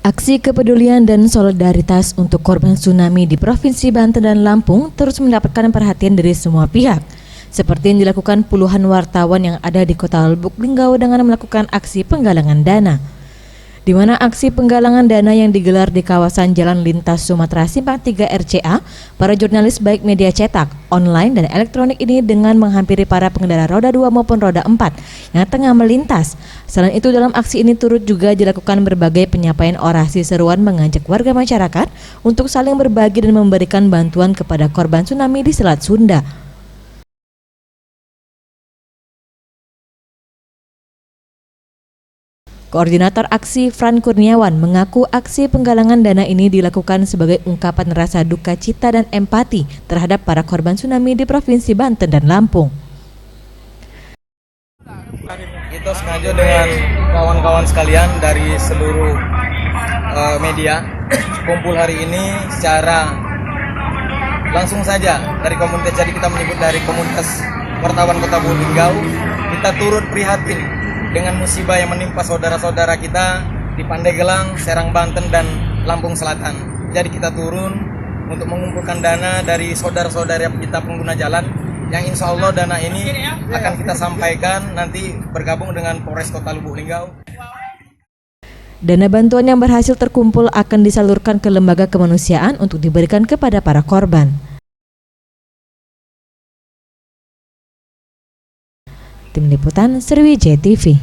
Aksi kepedulian dan solidaritas untuk korban tsunami di Provinsi Banten dan Lampung terus mendapatkan perhatian dari semua pihak. Seperti yang dilakukan puluhan wartawan yang ada di Kota Lubuk Linggau dengan melakukan aksi penggalangan dana. Di mana aksi penggalangan dana yang digelar di kawasan Jalan Lintas Sumatera Simpang 3 RCA, para jurnalis baik media cetak, online, dan elektronik ini dengan menghampiri para pengendara roda 2 maupun roda 4 yang tengah melintas. Selain itu, dalam aksi ini turut juga dilakukan berbagai penyampaian orasi seruan mengajak warga masyarakat untuk saling berbagi dan memberikan bantuan kepada korban tsunami di Selat Sunda. Koordinator aksi Fran Kurniawan mengaku aksi penggalangan dana ini dilakukan sebagai ungkapan rasa duka cita dan empati terhadap para korban tsunami di Provinsi Banten dan Lampung. Kita sengaja dengan kawan-kawan sekalian dari seluruh media kumpul hari ini secara langsung saja dari komunitas. Jadi kita menyebut dari komunitas wartawan Kota Lubuk Linggau, kita turut prihatin dengan musibah yang menimpa saudara-saudara kita di Pandeglang, Serang Banten, dan Lampung Selatan. Jadi kita turun untuk mengumpulkan dana dari saudara-saudara kita pengguna jalan, yang insya Allah dana ini akan kita sampaikan nanti bergabung dengan Polres Kota Lubuk Linggau. Dana bantuan yang berhasil terkumpul akan disalurkan ke lembaga kemanusiaan untuk diberikan kepada para korban. Tim Liputan Sriwijaya TV.